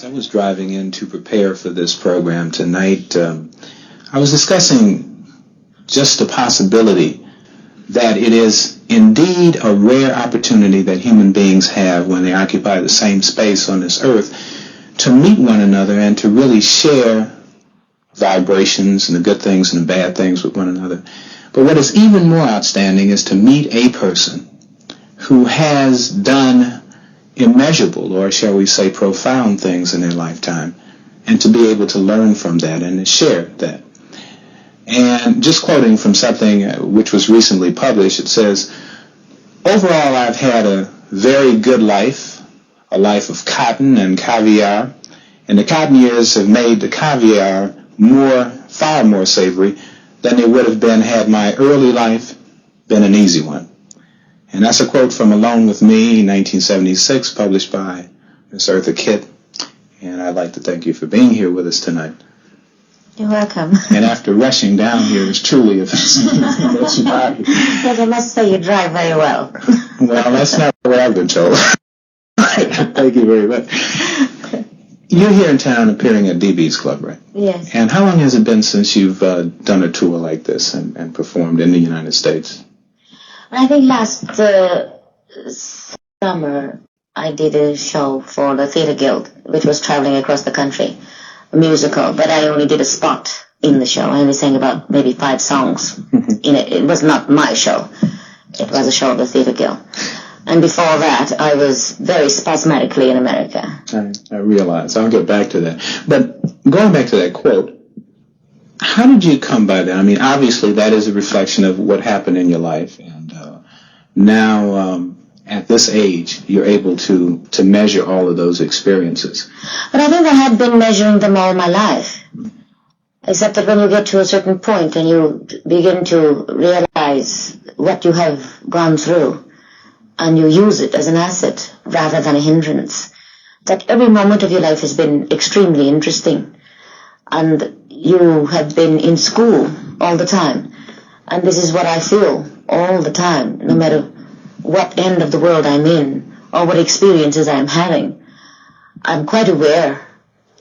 As I was driving in to prepare for this program tonight, I was discussing just the possibility that it is indeed a rare opportunity that human beings have when they occupy the same space on this earth to meet one another and to really share vibrations and the good things and the bad things with one another. But what is even more outstanding is to meet a person who has done immeasurable, or shall we say profound things in their lifetime, and to be able to learn from that and to share that. And just quoting from something which was recently published, it says, overall I've had a very good life, a life of cotton and caviar, and the cotton years have made the caviar far more savory than it would have been had my early life been an easy one. And that's a quote from Alone with Me, 1976, published by Miss Eartha Kitt. And I'd like to thank you for being here with us tonight. You're welcome. And after rushing down here, it's truly a fascinating that you are here. Yes, I must say you drive very well. Well, that's not what I've been told. Thank you very much. You're here in town appearing at DB's Club, right? Yes. And how long has it been since you've done a tour like this and performed in the United States? I think last summer I did a show for the Theatre Guild, which was traveling across the country, a musical, but I only did a spot in the show. I only sang about maybe 5 songs in it. It was not my show. It was a show of the Theatre Guild. And before that, I was very spasmodically in America. I realize. I'll get back to that. But going back to that quote, how did you come by that? I mean, obviously that is a reflection of what happened in your life, and now at this age, you're able to measure all of those experiences. But I think I had been measuring them all my life, except that when you get to a certain point and you begin to realize what you have gone through, and you use it as an asset rather than a hindrance, that every moment of your life has been extremely interesting, and you have been in school all the time, and this is what I feel all the time, no matter what end of the world I'm in or what experiences I'm having. I'm quite aware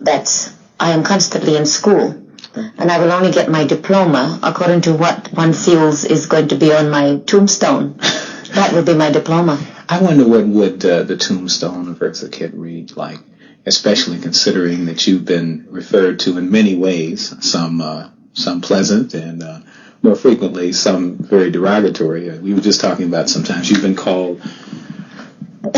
that I am constantly in school, and I will only get my diploma according to what one feels is going to be on my tombstone. That would be my diploma. I wonder what would the tombstone of Eartha Kitt read like, especially considering that you've been referred to in many ways, some pleasant and more frequently some very derogatory. We were just talking about sometimes you've been called... I've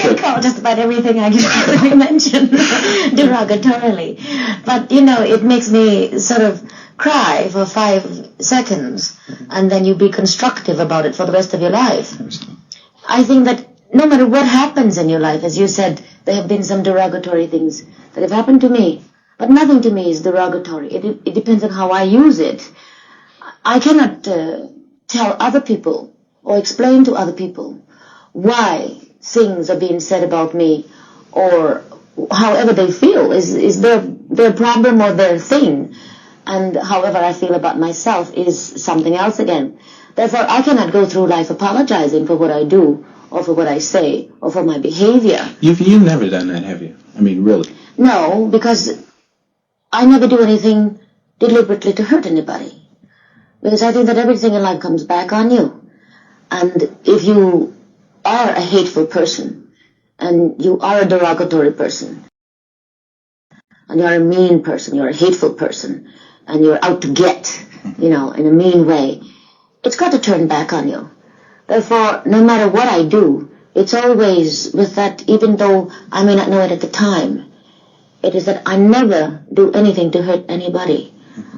been called just about everything I can mention derogatorily. But, it makes me sort of cry for 5 seconds, and then you be constructive about it for the rest of your life. I think that no matter what happens in your life, as you said, there have been some derogatory things that have happened to me, but nothing to me is derogatory. It depends on how I use it. I cannot tell other people or explain to other people why things are being said about me, or however they feel is their problem or their thing. And however I feel about myself is something else again. Therefore, I cannot go through life apologizing for what I do, or for what I say, or for my behavior. You've never done that, have you? I mean, really? No, because I never do anything deliberately to hurt anybody. Because I think that everything in life comes back on you. And if you are a hateful person, and you are a derogatory person, and you're a mean person, you're a hateful person, and you're out to get, in a mean way, it's got to turn back on you. Therefore, no matter what I do, it's always with that, even though I may not know it at the time, it is that I never do anything to hurt anybody.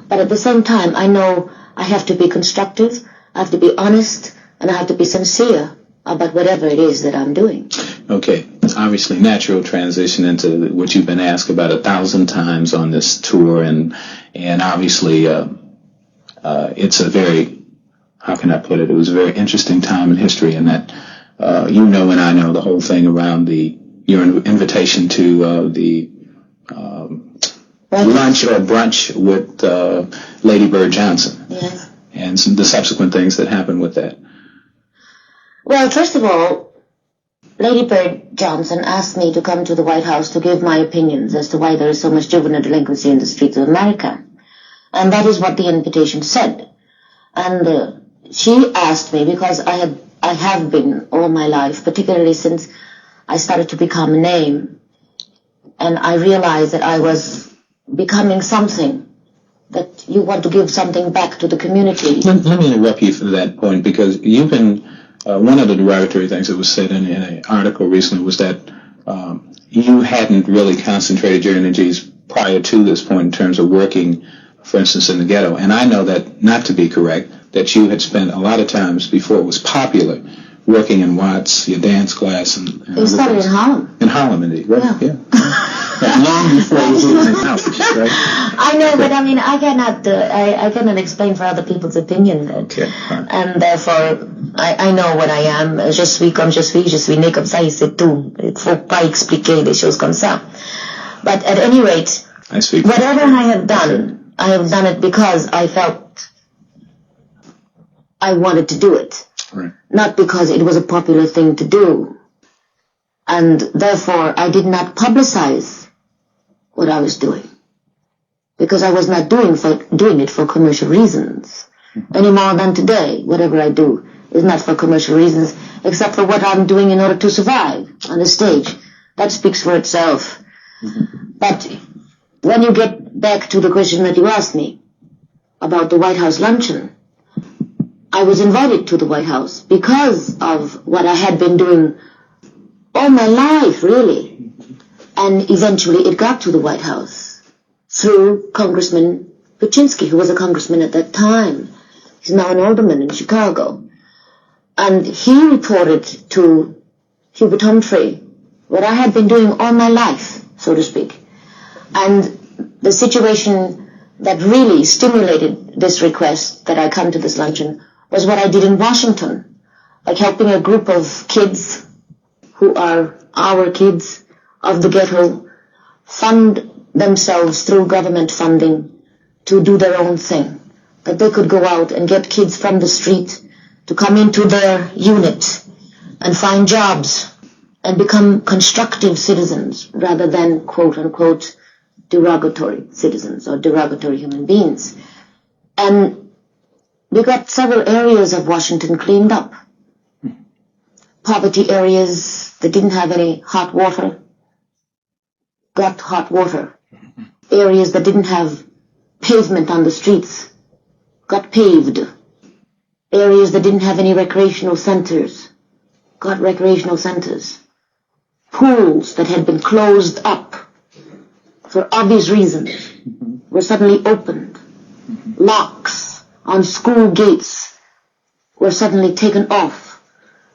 But at the same time, I know I have to be constructive, I have to be honest, and I have to be sincere about whatever it is that I'm doing. Okay, obviously natural transition into what you've been asked about 1,000 times on this tour, and obviously it's a very, how can I put it, it was a very interesting time in history in that and I know the whole thing around your invitation to the lunch or brunch with Lady Bird Johnson. Yes. And the subsequent things that happened with that. Well, first of all, Lady Bird Johnson asked me to come to the White House to give my opinions as to why there is so much juvenile delinquency in the streets of America. And that is what the invitation said. And she asked me, because I have been all my life, particularly since I started to become a name, and I realized that I was becoming something, that you want to give something back to the community. Let me interrupt you for that point, because you've been, one of the derogatory things that was said in an article recently was that you hadn't really concentrated your energies prior to this point in terms of working, for instance, in the ghetto. And I know that not to be correct, that you had spent a lot of times before it was popular working in Watts, your dance class, and you started in Harlem. In Harlem, indeed, right? Yeah. Long before it was even accomplished, right? I know, but I mean, I cannot explain for other people's opinion. Okay. Right. And therefore, I know what I am. Je suis comme je suis né comme ça, et c'est tout. Il faut pas expliquer des choses comme ça. But at any rate, whatever I have done it because I felt I wanted to do it. Right. Not because it was a popular thing to do. And therefore, I did not publicize what I was doing. Because I was not doing it for commercial reasons. Any more than today, whatever I do is not for commercial reasons, except for what I'm doing in order to survive on the stage. That speaks for itself. But when you get back to the question that you asked me about the White House luncheon, I was invited to the White House because of what I had been doing all my life, really. And eventually it got to the White House through Congressman Kuczynski, who was a congressman at that time. He's now an alderman in Chicago. And he reported to Hubert Humphrey what I had been doing all my life, so to speak. And the situation that really stimulated this request that I come to this luncheon was what I did in Washington, like helping a group of kids who are our kids of the ghetto fund themselves through government funding to do their own thing, that they could go out and get kids from the street to come into their unit and find jobs and become constructive citizens rather than quote-unquote derogatory citizens or derogatory human beings. And we got several areas of Washington cleaned up. Poverty areas that didn't have any hot water got hot water. Areas that didn't have pavement on the streets got paved. Areas that didn't have any recreational centers got recreational centers. Pools that had been closed up for obvious reasons were suddenly opened. Locks on school gates were suddenly taken off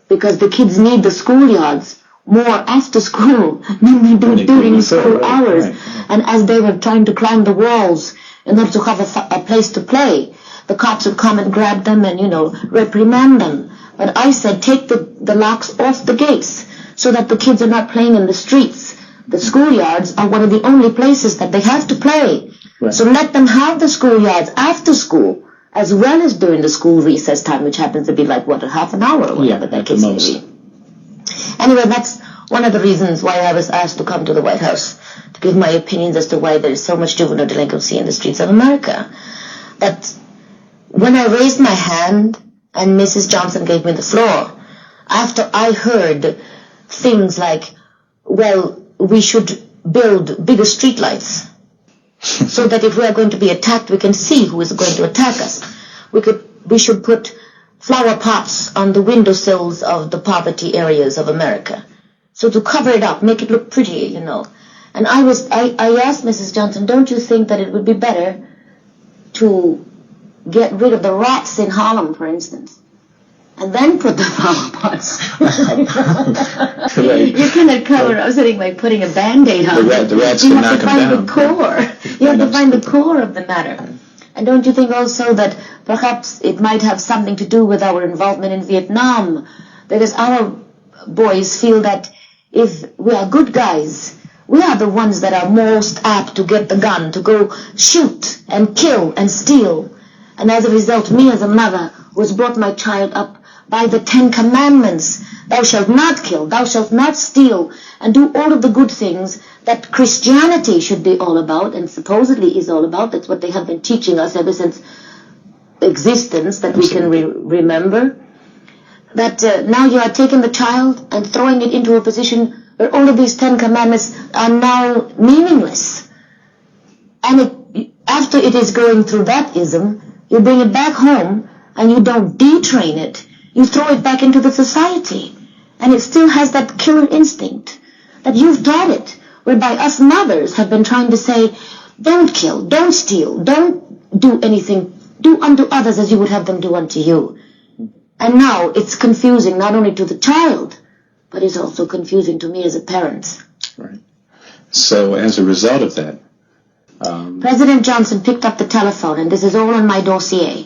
because the kids need the schoolyards more after school than they do during school hours. And as they were trying to climb the walls in order to have a place to play, the cops would come and grab them and, reprimand them. But I said, take the locks off the gates so that the kids are not playing in the streets. The schoolyards are one of the only places that they have to play. Right. So let them have the schoolyards after school, as well as during the school recess time, which happens to be like, a half an hour or whatever that case may be. Anyway, that's one of the reasons why I was asked to come to the White House, to give my opinions as to why there is so much juvenile delinquency in the streets of America. But when I raised my hand and Mrs. Johnson gave me the floor, after I heard things like, well, we should build bigger streetlights so that if we are going to be attacked, we can see who is going to attack us. We should put flower pots on the windowsills of the poverty areas of America, so to cover it up, make it look pretty, And I asked Mrs. Johnson, don't you think that it would be better to get rid of the rats in Harlem, for instance, and then put the flower pots? You cannot cover up something by putting a Band-Aid on it. The rats you can have to knock find them the core. You have to find the core of the matter. And don't you think also that perhaps it might have something to do with our involvement in Vietnam? Because our boys feel that if we are good guys, we are the ones that are most apt to get the gun, to go shoot and kill and steal. And as a result, me as a mother who has brought my child up by the 10 Commandments. Thou shalt not kill, thou shalt not steal, and do all of the good things that Christianity should be all about, and supposedly is all about. That's what they have been teaching us ever since existence, that we can remember. That now you are taking the child and throwing it into a position where all of these 10 Commandments are now meaningless. And after it is going through that ism, you bring it back home and you don't detrain it. You throw it back into the society. And it still has that killer instinct that you've taught it, whereby us mothers have been trying to say, don't kill, don't steal, don't do anything, do unto others as you would have them do unto you. And now it's confusing not only to the child, but it's also confusing to me as a parent. Right. So as a result of that, President Johnson picked up the telephone, and this is all in my dossier.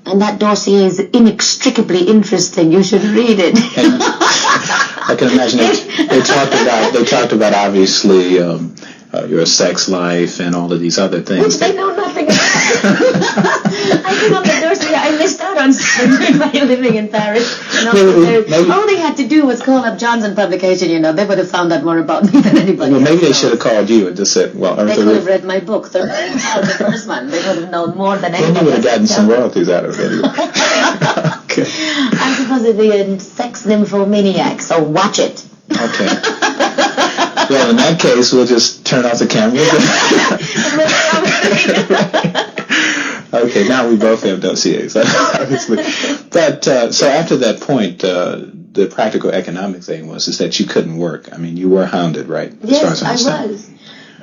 And that dossier is inextricably interesting. You should read it. I can imagine they talked about obviously your sex life and all of these other things. Which they know nothing about. I came up the dossier. I missed out on something by living in Paris. And all they had to do was call up Johnson Publication. They would have found out more about me than anybody else. Maybe they should have called you and just said, well, they could have read my book, the first one. They would have known more than anybody else. They would have gotten some royalties out of it anyway. Okay. I'm supposed to be a sex nymphomaniac, so watch it. Okay. Well, in that case, we'll just turn off the camera. Okay, now we both have dossiers, obviously. But so after that point, the practical economic thing is that you couldn't work. I mean, you were hounded, right? Yes, I was.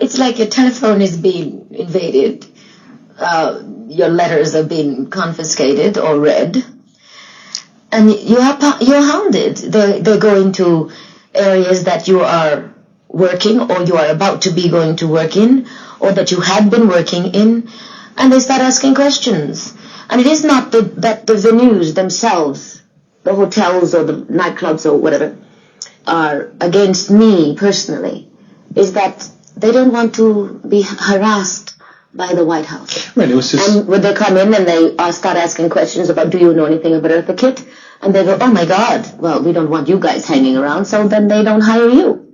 It's like your telephone is being invaded. Your letters are being confiscated or read. And you're hounded. They're going to areas that you are working, or you are about to be going to work in, or that you had been working in, and they start asking questions. And it is not that the venues themselves, the hotels or the nightclubs or whatever, are against me personally. Is that they don't want to be harassed by the White House. Right, it was just... And when they come in and they start asking questions about, do you know anything about Eartha Kitt? And they go, oh my God, well, we don't want you guys hanging around, so then they don't hire you.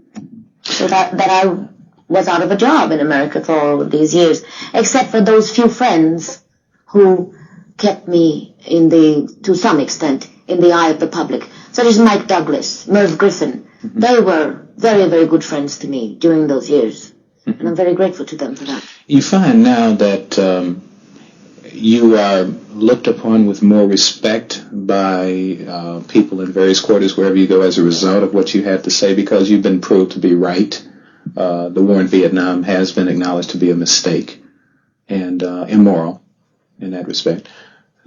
So that I was out of a job in America for all of these years, except for those few friends who kept me to some extent, in the eye of the public, such as Mike Douglas, Merv Griffin. Mm-hmm. They were very, very good friends to me during those years, mm-hmm. and I'm very grateful to them for that. You find now that you are looked upon with more respect by people in various quarters wherever you go as a result of what you had to say, because you've been proved to be right. The war in Vietnam has been acknowledged to be a mistake and immoral in that respect.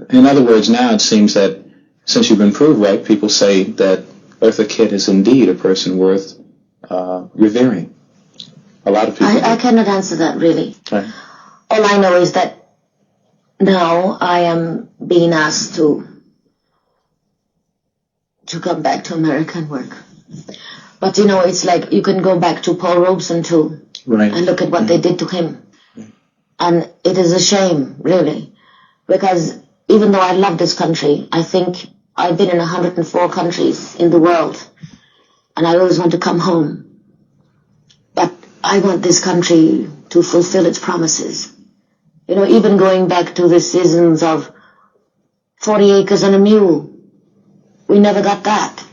In other words, now it seems that since you've been proved right, people say that Eartha Kitt is indeed a person worth revering. A lot of people I cannot answer that, really. Right. All I know is that now I am being asked to come back to America and work. But, it's like you can go back to Paul Robeson, too, right. and look at what they did to him. Right. And it is a shame, really, because even though I love this country, I think I've been in 104 countries in the world, and I always want to come home. But I want this country to fulfill its promises. Even going back to the seasons of 40 acres and a mule, we never got that.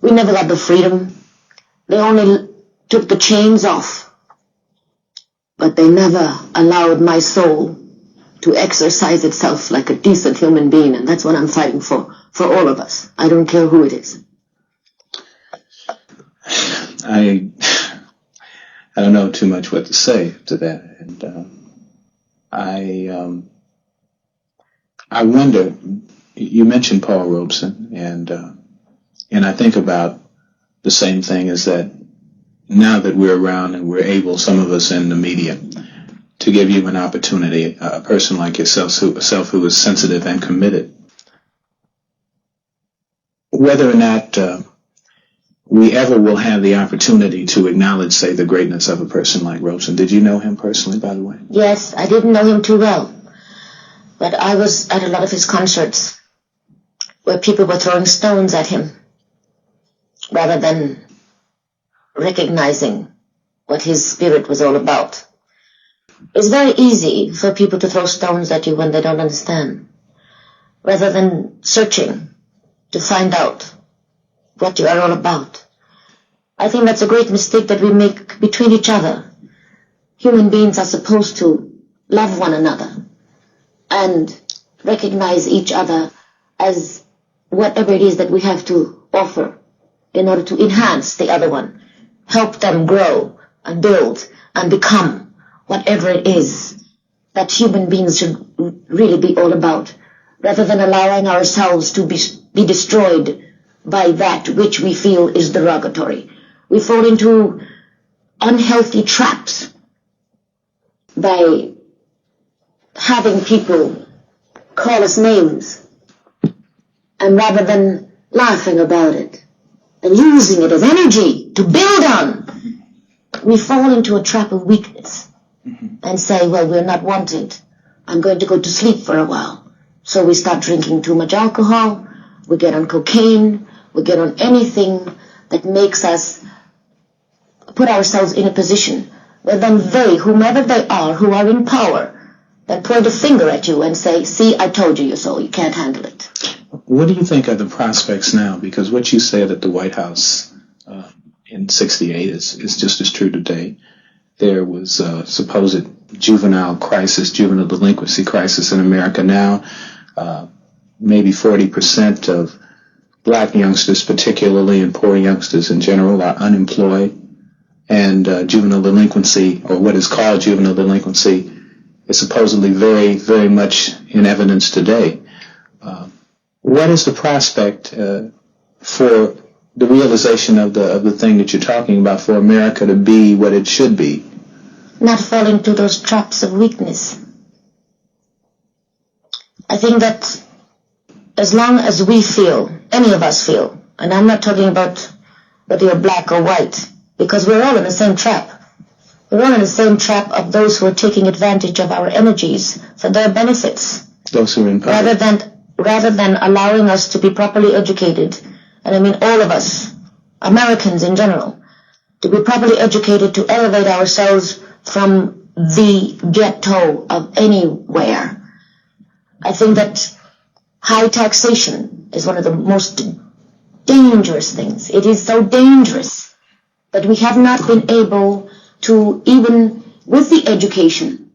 We never got the freedom. They only took the chains off. But they never allowed my soul to exercise itself like a decent human being, and that's what I'm fighting for all of us. I don't care who it is. I don't know too much what to say to that, and I wonder. You mentioned Paul Robeson, and I think about the same thing, is that now that we're around and we're able, some of us in the media, to give you an opportunity, a person like yourself who is sensitive and committed, whether or not we ever will have the opportunity to acknowledge, say, the greatness of a person like Robeson. Did you know him personally, by the way? Yes, I didn't know him too well, but I was at a lot of his concerts. where people were throwing stones at him rather than recognizing what his spirit was all about. It's very easy for people to throw stones at you when they don't understand, rather than searching to find out what you are all about. I think that's a great mistake that we make between each other. Human beings are supposed to love one another and recognize each other as whatever it is that we have to offer in order to enhance the other one, help them grow and build and become whatever it is that human beings should really be all about, rather than allowing ourselves to be destroyed by that which we feel is derogatory. We fall into unhealthy traps by having people call us names, and rather than laughing about it and using it as energy to build on, we fall into a trap of weakness and say, well, we're not wanted. I'm going to go to sleep for a while. So we start drinking too much alcohol, we get on cocaine, we get on anything that makes us put ourselves in a position where then they, whomever they are, who are in power, then point a finger at you and say, see, I told you so, you can't handle it. What do you think are the prospects now? Because what you said at the White House in 68 is just as true today. There was a supposed juvenile delinquency crisis in America now. Maybe 40% of black youngsters, particularly, and poor youngsters in general, are unemployed. And juvenile delinquency, or what is called juvenile delinquency, is supposedly very, very much in evidence today. What is the prospect for the realization of the thing that you're talking about, for America to be what it should be? Not fall into those traps of weakness. I think that as long as we feel, any of us feel, and I'm not talking about whether you're black or white, because we're all in the same trap. We're all in the same trap of those who are taking advantage of our energies for their benefits. Those who are in power. Rather than allowing us to be properly educated, and I mean all of us, Americans in general, to be properly educated to elevate ourselves from the ghetto of anywhere. I think that high taxation is one of the most dangerous things. It is so dangerous that we have not been able to, even with the education,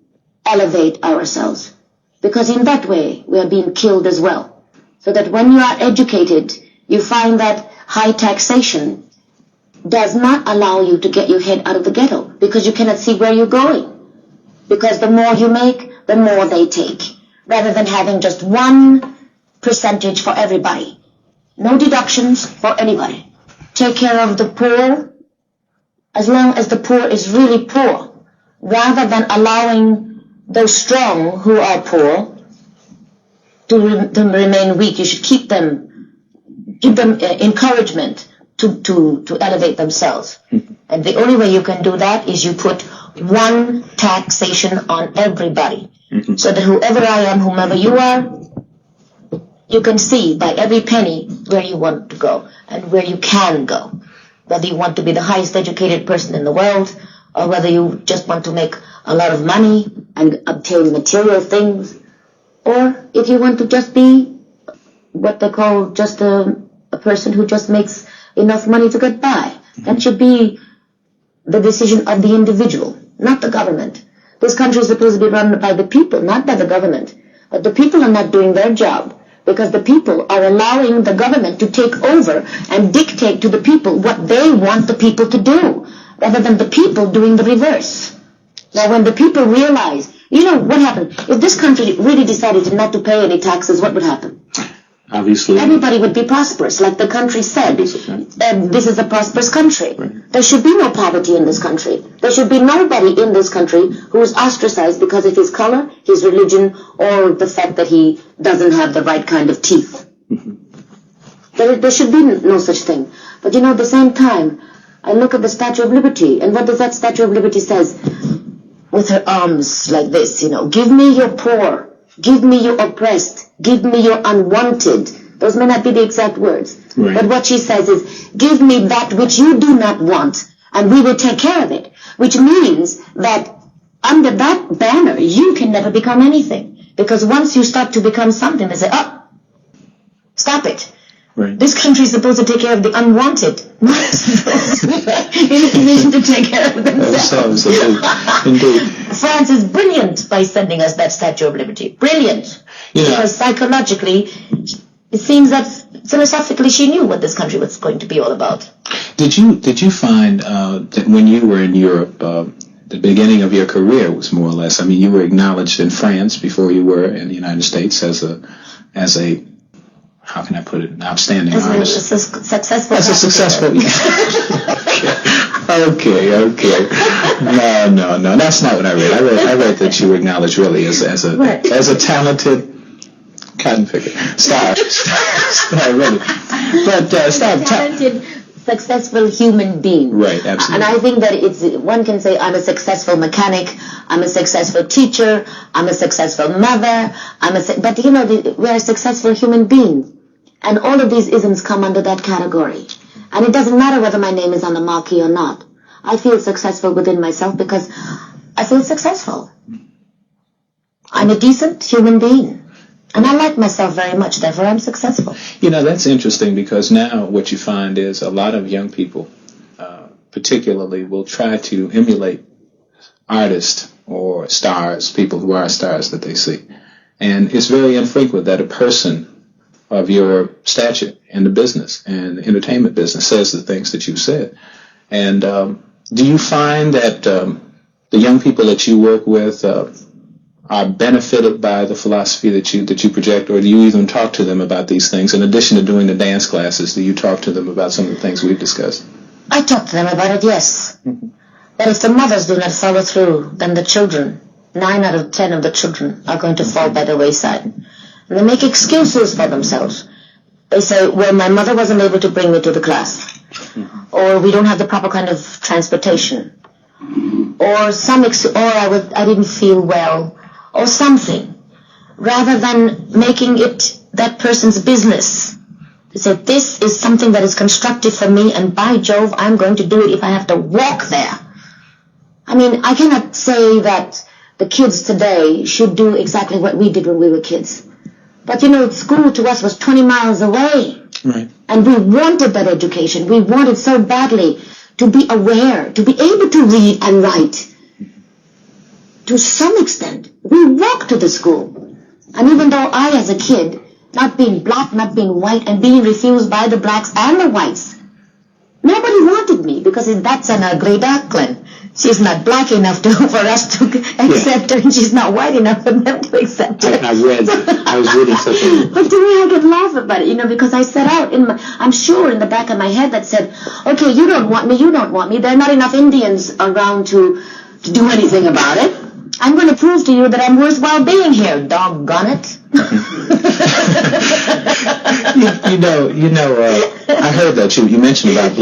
elevate ourselves. Because in that way, we are being killed as well. So that when you are educated, you find that high taxation does not allow you to get your head out of the ghetto, because you cannot see where you're going. Because the more you make, the more they take, rather than having just one percentage for everybody. No deductions for anybody. Take care of the poor as long as the poor is really poor, rather than allowing those strong who are poor to remain weak. You should give them encouragement to elevate themselves. And the only way you can do that is you put one taxation on everybody. So that whoever I am, whomever you are, you can see by every penny where you want to go and where you can go. Whether you want to be the highest educated person in the world, or whether you just want to make a lot of money and obtain material things, or if you want to just be what they call just a person who just makes enough money to get by. That should be the decision of the individual, not the government. This country is supposed to be run by the people, not by the government. But the people are not doing their job, because the people are allowing the government to take over and dictate to the people what they want the people to do, rather than the people doing the reverse. Now, when the people realize, you know, what happened? If this country really decided not to pay any taxes, what would happen? Obviously. Everybody would be prosperous, like the country said. This is a prosperous country. Right. There should be no poverty in this country. There should be nobody in this country who is ostracized because of his color, his religion, or the fact that he doesn't have the right kind of teeth. There should be no such thing. But you know, at the same time, I look at the Statue of Liberty, and what does that Statue of Liberty says? With her arms like this, you know, give me your poor, give me your oppressed, give me your unwanted, Those may not be the exact words. Right. But what she says is, give me that which you do not want, and we will take care of it. Which means that under that banner, you can never become anything. Because once you start to become something, they say, oh, stop it. Right. This country is supposed to take care of the unwanted, not those in a position to take care of themselves. Indeed. France is brilliant by sending us that Statue of Liberty. Brilliant. Because psychologically, it seems that philosophically she knew what this country was going to be all about. Did you find that when you were in Europe, the beginning of your career was more or less, I mean, you were acknowledged in France before you were in the United States as a how can I put it, an outstanding artist? As a successful. Okay. No, that's not what I read. I read that you were acknowledged really as a talented cotton picker. Stop, really. But talented, successful human being. Right, absolutely. And I think that one can say, I'm a successful mechanic, I'm a successful teacher, I'm a successful mother, but we're a successful human being. And all of these isms come under that category. And it doesn't matter whether my name is on the marquee or not. I feel successful within myself because I feel successful. I'm a decent human being. And I like myself very much, therefore I'm successful. That's interesting because now what you find is a lot of young people, particularly, will try to emulate artists or stars, people who are stars that they see. And it's very infrequent that a person of your stature in the business and the entertainment business says the things that you've said. And do you find that the young people that you work with are benefited by the philosophy that you project, or do you even talk to them about these things? In addition to doing the dance classes, do you talk to them about some of the things we've discussed? I talk to them about it, yes. But if the mothers do not follow through, then the children, 9 out of 10 of the children, are going to fall by the wayside. And they make excuses for themselves. They say, well, my mother wasn't able to bring me to the class. Or we don't have the proper kind of transportation. Or I didn't feel well. Or something. Rather than making it that person's business. They say, this is something that is constructive for me, and by Jove, I'm going to do it if I have to walk there. I mean, I cannot say that the kids today should do exactly what we did when we were kids. But school to us was 20 miles away. Right. And we wanted that education. We wanted so badly to be aware, to be able to read and write. To some extent, we walked to the school. And even though I, as a kid, not being black, not being white, and being refused by the blacks and the whites, nobody wanted me because that's an ugly duckling. She's not black enough for us to accept her, and she's not white enough for them to accept her. I was reading something. But to me, I could laugh about it, because I set out I'm sure in the back of my head that said, okay, you don't want me, there are not enough Indians around to do anything about it. I'm going to prove to you that I'm worthwhile being here, doggone it. I heard that you mentioned about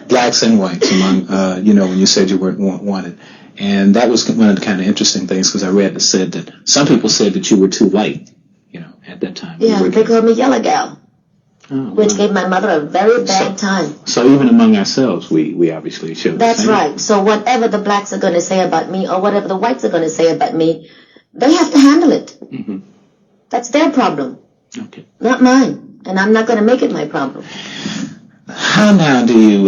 blacks and whites among, when you said you weren't wanted. And that was one of the kind of interesting things because I read that said that some people said that you were too white, at that time. Yeah, they called me Yellow Gal. Which gave my mother a very bad time. So even among ourselves, we obviously showed That's right. So whatever the blacks are going to say about me or whatever the whites are going to say about me, they have to handle it. Mm-hmm. That's their problem. Okay. Not mine. And I'm not going to make it my problem. How now do you...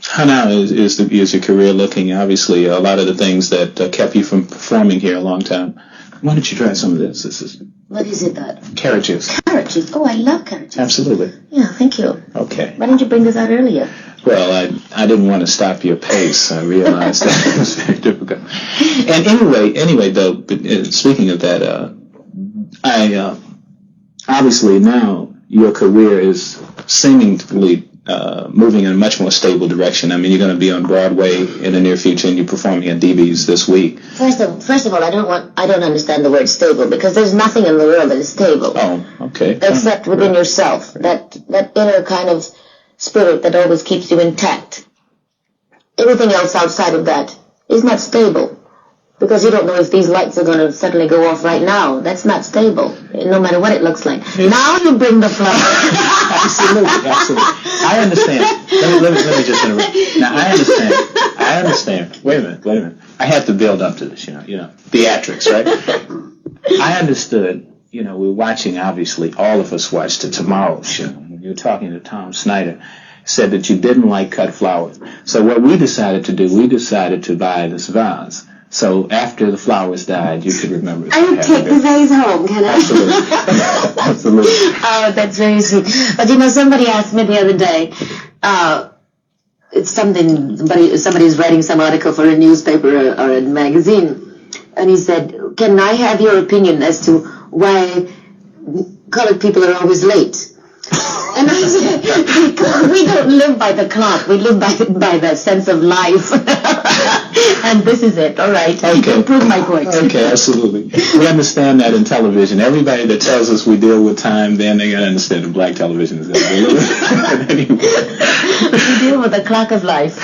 How now is your career looking? Obviously, a lot of the things that kept you from performing here a long time. Why don't you try some of this? What is it that? Carrot juice. Carrot juice. Oh, I love carrot juice. Absolutely. Yeah, thank you. Okay. Why didn't you bring this out earlier? Well, I didn't want to stop your pace. I realized that it was very difficult. And anyway, though, speaking of that, I obviously now your career is seemingly moving in a much more stable direction. I mean, you're going to be on Broadway in the near future, and you're performing at DB's this week. First of all, I don't understand the word stable because there's nothing in the world that is stable. Oh, okay. Except within yourself, that inner kind of spirit that always keeps you intact. Everything else outside of that is not stable. Because you don't know if these lights are going to suddenly go off right now. That's not stable, no matter what it looks like. Now you bring the flower. Absolutely. I understand. Let me just interrupt. Now, I understand. Wait a minute. I have to build up to this, theatrics, right? I understood, we're watching, obviously, all of us watched the Tomorrow Show. You're talking to Tom Snyder. Said that you didn't like cut flowers. So what we decided to do, we decided to buy this vase. So after the flowers died, you could remember. I would take the vase home, can I? Absolutely. Absolutely. Oh, that's very sweet. But somebody asked me the other day, it's somebody's writing some article for a newspaper or a magazine, and he said, can I have your opinion as to why colored people are always late? And I said, because we don't live by the clock. We live by the sense of life. And this is it. All right. Okay. You prove my point. Okay, absolutely. We understand that in television. Everybody that tells us we deal with time, then they got to understand that black television is that. Anyway. We deal with the clock of life.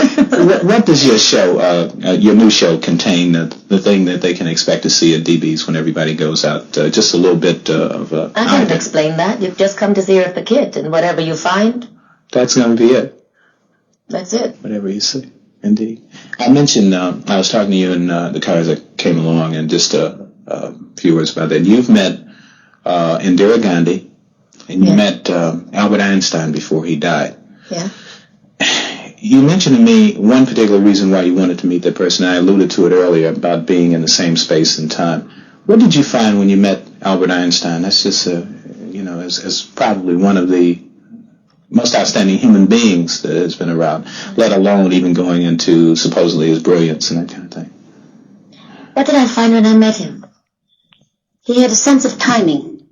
What does your show, your new show, contain? The thing that they can expect to see at DB's when everybody goes out? Just a little bit of. I can't explain that. You've just come to see Eartha Kitt, and whatever you find, that's going to be it. That's it. Whatever you see. Indeed. I mentioned, I was talking to you in the car as I came along, and just a few words about that. You've met Indira Gandhi, and you met Albert Einstein before he died. Yeah. You mentioned to me one particular reason why you wanted to meet that person. I alluded to it earlier about being in the same space and time. What did you find when you met Albert Einstein? That's just, as probably one of the most outstanding human beings that has been around, let alone even going into supposedly his brilliance and that kind of thing. What did I find when I met him? He had a sense of timing,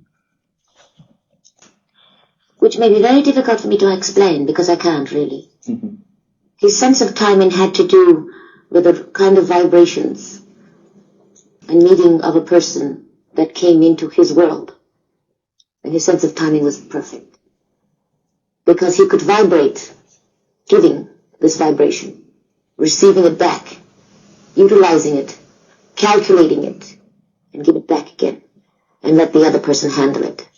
which may be very difficult for me to explain because I can't really. Mm-hmm. His sense of timing had to do with the kind of vibrations and meeting of a person that came into his world. And his sense of timing was perfect. Because he could vibrate, giving this vibration, receiving it back, utilizing it, calculating it, and give it back again, and let the other person handle it.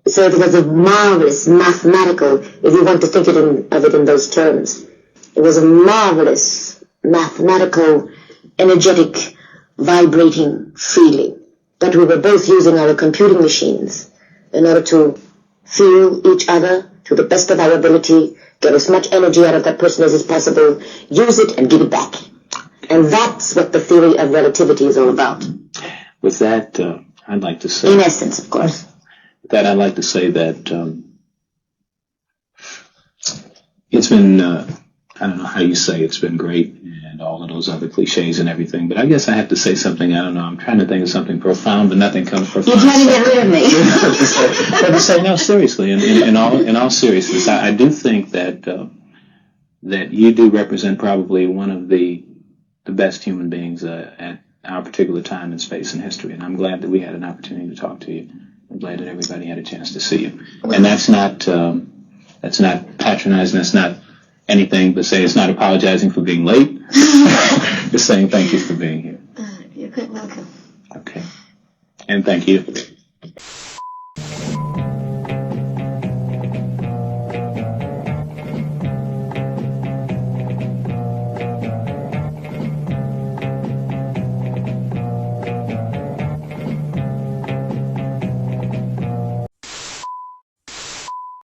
So it was a marvelous mathematical, if you want to think of it in those terms, it was a marvelous mathematical, energetic, vibrating feeling that we were both using our computing machines in order to feel each other to the best of our ability, get as much energy out of that person as is possible, use it and give it back. And that's what the theory of relativity is all about. With that, I'd like to say... In essence, of course. With that, I'd like to say that it's been, I don't know how you say it's been great, and all of those other cliches and everything, but I guess I have to say something, I don't know, I'm trying to think of something profound, but nothing comes profound. You're trying to get rid of me. But to say, no, seriously, in all seriousness, I do think that that you do represent probably one of the best human beings at our particular time in space and history, and I'm glad that we had an opportunity to talk to you. I'm glad that everybody had a chance to see you. And that's not patronizing, that's not anything but say it's not apologizing for being late. Just saying thank you for being here. You're quite welcome. Okay. And thank you.